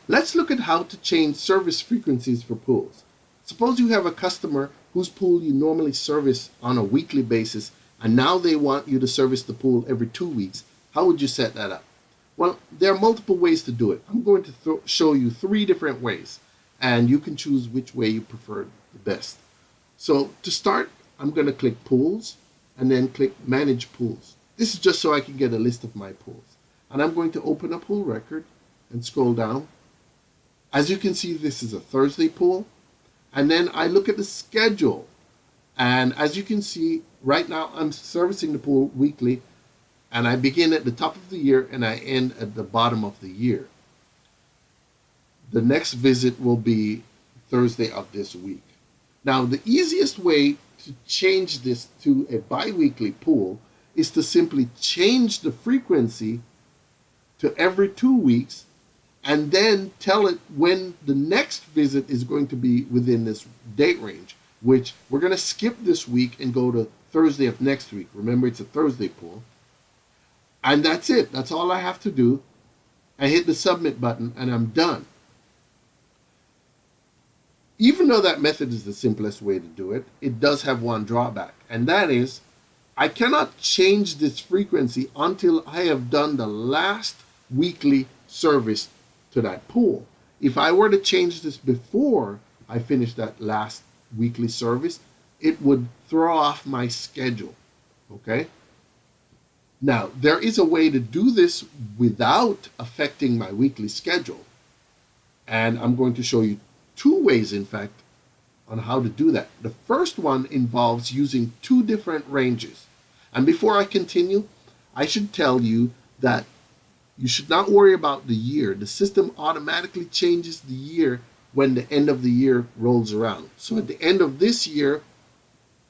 let's look at how to change service frequencies for pools. Suppose you have a customer whose pool you normally service on a weekly basis, and now they want you to service the pool every 2 weeks. How would you set that up? Well, there are multiple ways to do it. I'm going to show you 3 different ways, and you can choose which way you prefer the best. So to start, I'm going to click Pools, and then click Manage Pools. This is just so I can get a list of my pools. And I'm going to open a pool record and scroll down. As you can see, this is a Thursday pool. And then I look at the schedule. And as you can see, right now I'm servicing the pool weekly. And I begin at the top of the year and I end at the bottom of the year. The next visit will be Thursday of this week. Now, the easiest way to change this to a bi-weekly pool is to simply change the frequency to every 2 weeks and then tell it when the next visit is going to be within this date range, which we're going to skip this week and go to Thursday of next week. Remember, it's a Thursday pool. And that's it. That's all I have to do. I hit the submit button and I'm done. Even though that method is the simplest way to do it, it does have one drawback, and that is I cannot change this frequency until I have done the last weekly service to that pool. If I were to change this before I finish that last weekly service, it would throw off my schedule. Okay? Now, there is a way to do this without affecting my weekly schedule. And I'm going to show you 2 ways, in fact, on how to do that. The first one involves using 2 different ranges. And before I continue, I should tell you that you should not worry about the year. The system automatically changes the year when the end of the year rolls around. So at the end of this year,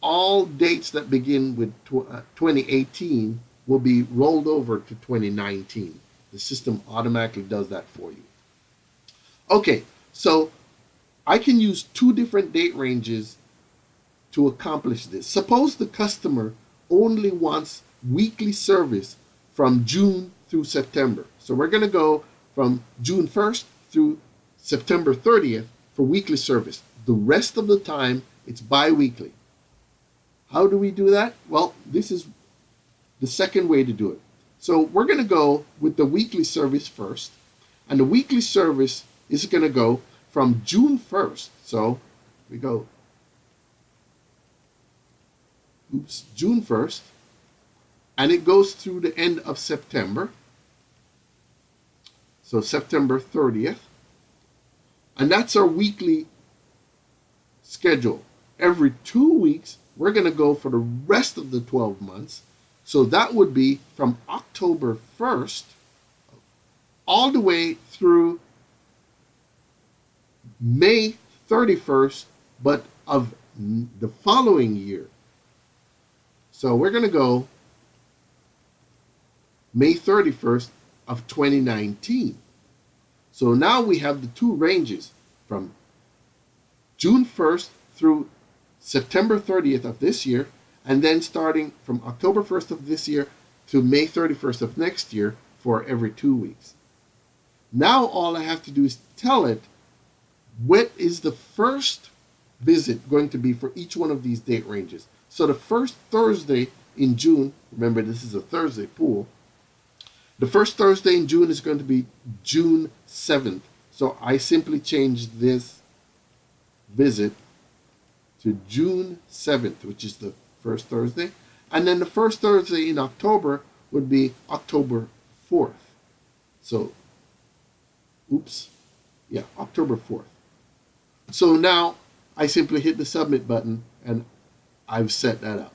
all dates that begin with 2018 will be rolled over to 2019. The system automatically does that for you. Okay, so I can use 2 different date ranges to accomplish this. Suppose the customer only wants weekly service from June through September. So we're going to go from June 1st through September 30th for weekly service. The rest of the time, it's bi-weekly. How do we do that? Well, this is the second way to do it. So we're going to go with the weekly service first. And the weekly service is going to go from June 1st. So we go, June 1st. And it goes through the end of September. So September 30th. And that's our weekly schedule. Every 2 weeks, we're going to go for the rest of the 12 months. So that would be from October 1st all the way through May 31st, but of the following year. So we're going to go May 31st of 2019. So now we have the 2 ranges from June 1st through September 30th of this year, and then starting from October 1st of this year to May 31st of next year for every 2 weeks. Now all I have to do is tell it what is the first visit going to be for each one of these date ranges. So the first Thursday in June, remember this is a Thursday pool, the first Thursday in June is going to be June 7th. So I simply change this visit to June 7th, which is the first Thursday. And then the first Thursday in October would be October 4th. So, October 4th. So now I simply hit the submit button and I've set that up.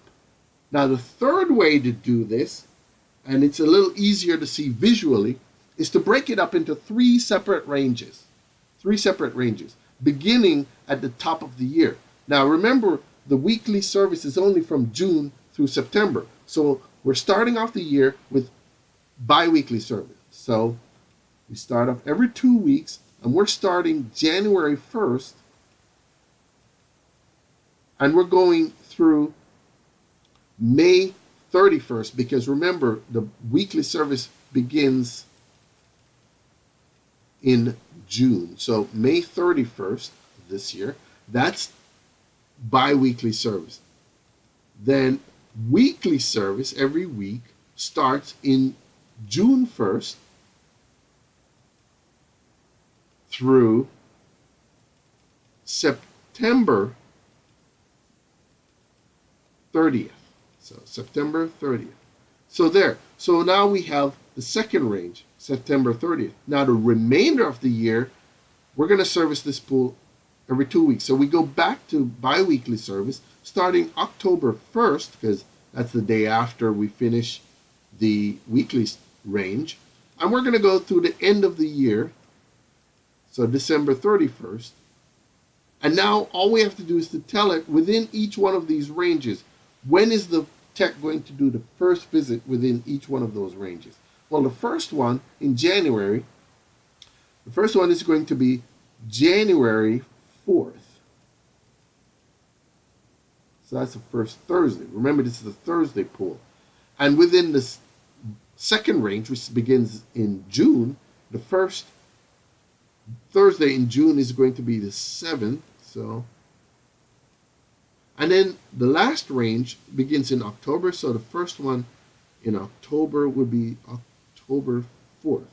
Now the third way to do this, and it's a little easier to see visually, is to break it up into 3 separate ranges. 3 separate ranges, beginning at the top of the year. Now remember, the weekly service is only from June through September. So we're starting off the year with bi-weekly service. So we start off every 2 weeks, and we're starting January 1st, and we're going through May 31st, because remember, the weekly service begins in June. So May 31st this year, that's bi-weekly service. Then weekly service every week starts in June 1st through September 30th. So September 30th. So there. So now we have the second range, September 30th. Now the remainder of the year, we're going to service this pool every 2 weeks. So we go back to bi-weekly service starting October 1st, because that's the day after we finish the weekly range. And we're going to go through the end of the year, so December 31st. And now all we have to do is to tell it within each one of these ranges, when is the tech going to do the first visit within each one of those ranges? Well, the first one in January, the first one is going to be January 4th. So that's the first Thursday. Remember, this is a Thursday pool. And within the second range, which begins in June, the first Thursday in June is going to be the 7th. So, and then the last range begins in October. So the first one in October would be October 4th.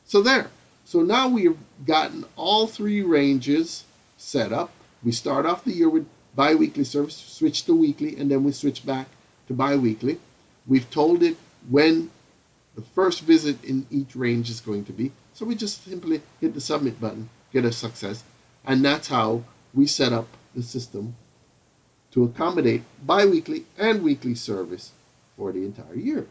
So there. So now we've gotten all three ranges set up. We start off the year with bi-weekly service, switch to weekly, and then we switch back to bi-weekly. We've told it when the first visit in each range is going to be. So we just simply hit the submit button, get a success. And that's how we set up the system to accommodate bi-weekly and weekly service for the entire year.